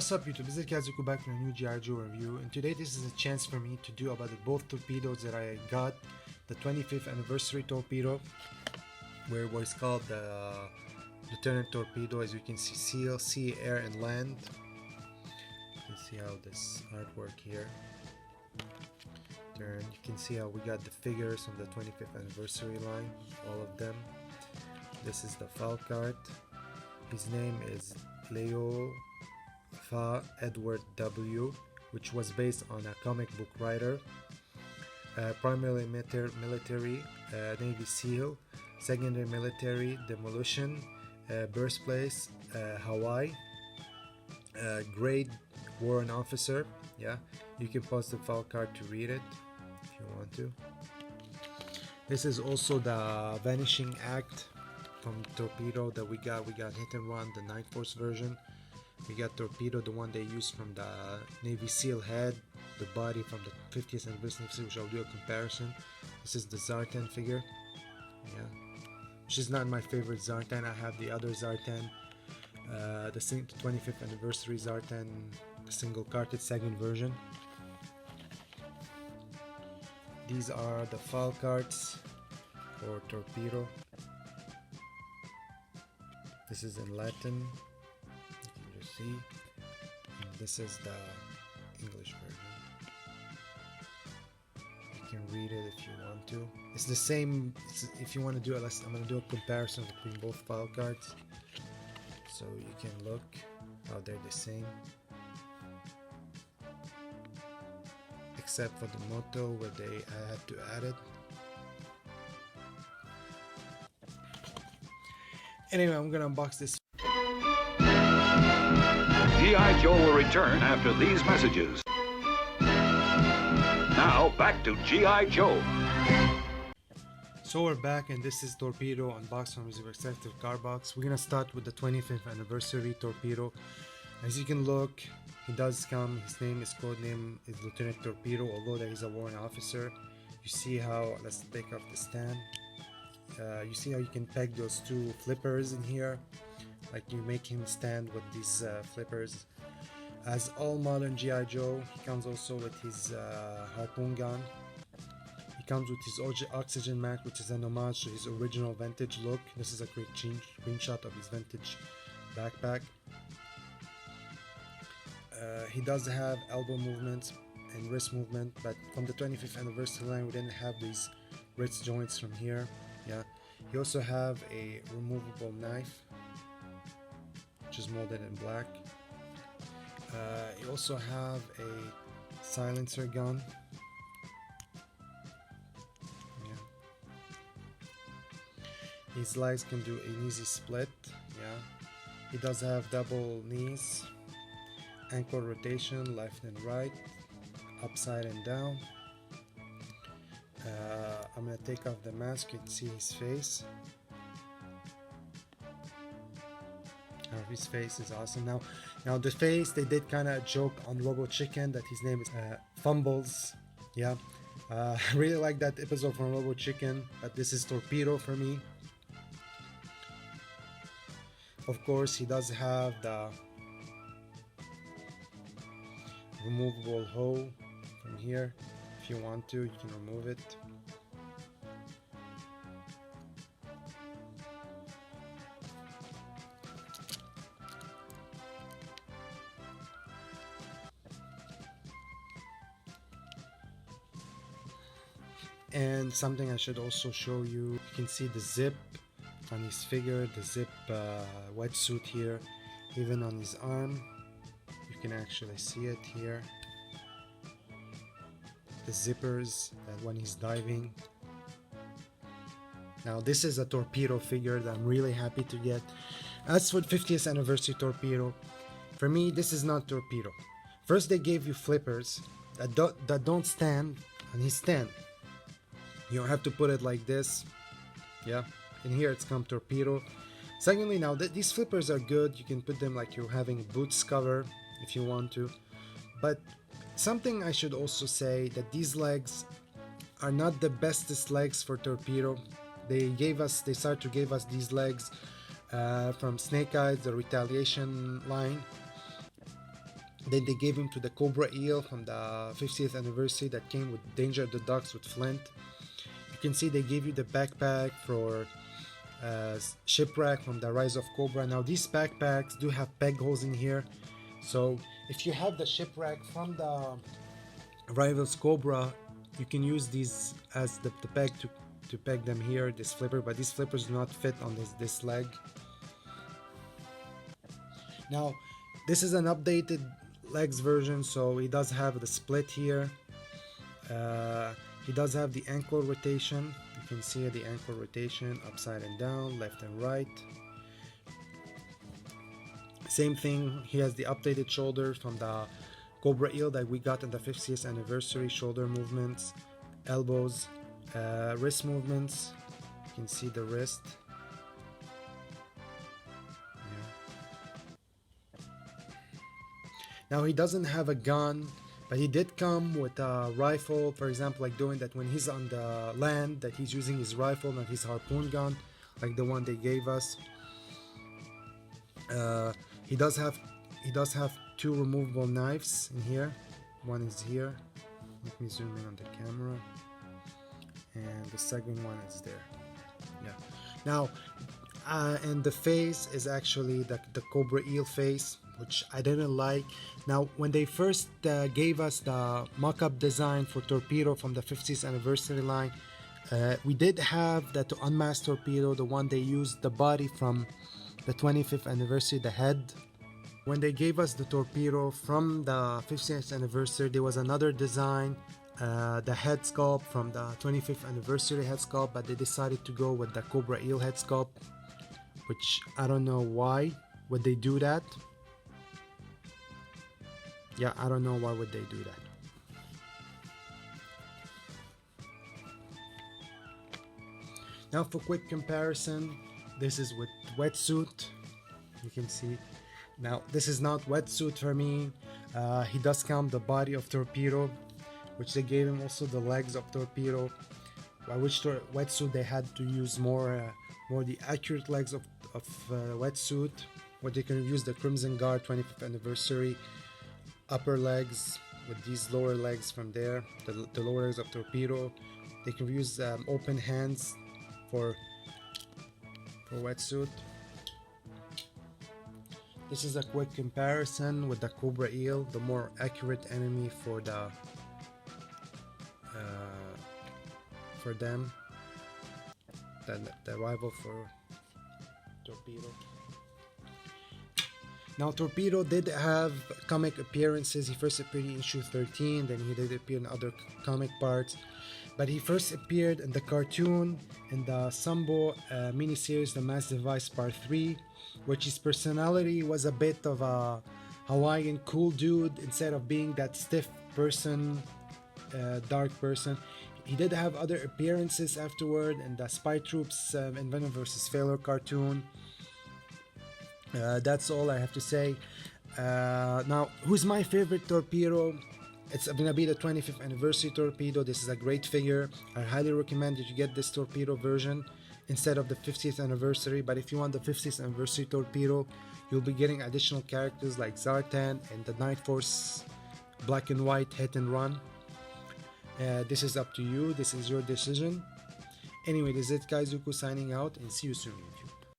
What's up YouTube, this is Kazuko back from a new G.I. Joe review, and today this is a chance for me to do about both torpedoes that I got. The 25th anniversary torpedo, where it was called the Lieutenant Torpedo. As you can see, SEAL, sea, air, and land. You can see how this artwork here. Turn. You can see how we got the figures from the 25th anniversary line, all of them. This is the Falk art. His name is Leo Edward W., which was based on a comic book writer, primarily military, Navy SEAL, secondary military, demolition, birthplace, Hawaii, grade warrant officer. Yeah, you can pause the file card to read it if you want to. This is also the Vanishing Act from Torpedo that we got. We got Hit and Run, the Night Force version. We got Torpedo, the one they used from the Navy SEAL head, the body from the 50th anniversary, which I'll do a comparison. This is the Zartan figure, yeah, which is not my favorite Zartan. I have the other Zartan, the 25th anniversary Zartan, the single carted second version. These are the file cards for Torpedo. This is in Latin. See, and this is the English version. You can read it if you want to. It's the same. If you want to do it, I'm going to do a comparison between both file cards, so you can look how they're the same, except for the motto where I had to add it. Anyway, I'm gonna unbox this. G.I. Joe will return after these messages. Now, back to G.I. Joe. So we're back, and this is Torpedo unboxed from his respective card box. We're gonna start with the 25th anniversary Torpedo. As you can look, he does come. His name, his code name is Lieutenant Torpedo, although that he's a warrant officer. You see how, let's take off the stand. You see how you can peg those two flippers in here. Like you make him stand with these flippers. As all modern G.I. Joe, he comes also with his harpoon gun. He comes with his oxygen mask, which is an homage to his original vintage look. This is a quick screenshot of his vintage backpack. He does have elbow movements and wrist movement, but from the 25th anniversary line, we didn't have these wrist joints from here. Yeah. He also have a removable knife, which is molded in black. You also have a silencer gun. Yeah. His legs can do an easy split. Yeah. He does have double knees, ankle rotation, left and right, upside and down. I'm gonna take off the mask. You can see his face. His face is awesome. Now the face, they did kind of joke on Robo Chicken that his name is Fumbles. Yeah, I really like that episode from Robo Chicken, but this is Torpedo for me. Of course, he does have the removable hoe from here. If you want to, you can remove it. And something I should also show you, you can see the zip on his figure, the zip wetsuit here, even on his arm. You can actually see it here. The zippers that when he's diving. Now this is a Torpedo figure that I'm really happy to get. As for 50th anniversary Torpedo, for me this is not Torpedo. First, they gave you flippers that don't stand on his stand. You don't have to put it like this. Yeah, in here it's come Torpedo. Secondly, now these flippers are good. You can put them like you're having boots cover if you want to. But something I should also say, that these legs are not the bestest legs for Torpedo. They started to give us these legs from Snake Eyes, the Retaliation line. Then they gave him to the Cobra Eel from the 50th anniversary that came with Danger of the Ducks with Flint. You can see they gave you the backpack for Shipwreck from the Rise of Cobra. Now these backpacks do have peg holes in here, so if you have the Shipwreck from the Rivals Cobra, you can use these as the peg to peg them here, this flipper, but these flippers do not fit on this leg. Now this is an updated legs version, so he does have the split here. He does have the ankle rotation. You can see the ankle rotation upside and down, left and right. Same thing, he has the updated shoulders from the Cobra Eel that we got in the 50th anniversary. Shoulder movements, elbows, wrist movements. You can see the wrist. Now he doesn't have a gun, but he did come with a rifle, for example, like doing that when he's on the land, that he's using his rifle, not his harpoon gun, like the one they gave us. He does have two removable knives in here. One is here. Let me zoom in on the camera, and the second one is there. Yeah. Now, and the face is actually the Cobra Eel face, which I didn't like. Now, when they first gave us the mock-up design for Torpedo from the 50th anniversary line, we did have that to unmask Torpedo, the one they used the body from the 25th anniversary, the head. When they gave us the Torpedo from the 50th anniversary, there was another design, the head sculpt from the 25th anniversary head sculpt, but they decided to go with the Cobra Eel head sculpt, which I don't know why would they do that. Yeah, I don't know why would they do that. Now for quick comparison, this is with wetsuit. You can see. Now this is not wetsuit for me. He does come the body of Torpedo, which they gave him also the legs of Torpedo. By which wetsuit they had to use more the accurate legs of wetsuit. Where they can use the Crimson Guard 25th anniversary upper legs with these lower legs from there, the lower legs of Torpedo. They can use open hands for wetsuit. This is a quick comparison with the Cobra Eel, the more accurate enemy for them, the rival for Torpedo. Now Torpedo did have comic appearances. He first appeared in issue 13, then he did appear in other comic parts. But he first appeared in the cartoon in the Sambo miniseries The Mass Device Part 3, which his personality was a bit of a Hawaiian cool dude instead of being that stiff person, dark person. He did have other appearances afterward in the Spy Troops Inventor vs. Failure cartoon. That's all I have to say. Now, who's my favorite Torpedo? It's gonna be the 25th anniversary Torpedo. This is a great figure. I highly recommend that you get this Torpedo version instead of the 50th anniversary. But if you want the 50th anniversary Torpedo, you'll be getting additional characters like Zartan and the Night Force black and white hit and run. This is up to you. This is your decision. Anyway, this is Kaizuku signing out, and see you soon.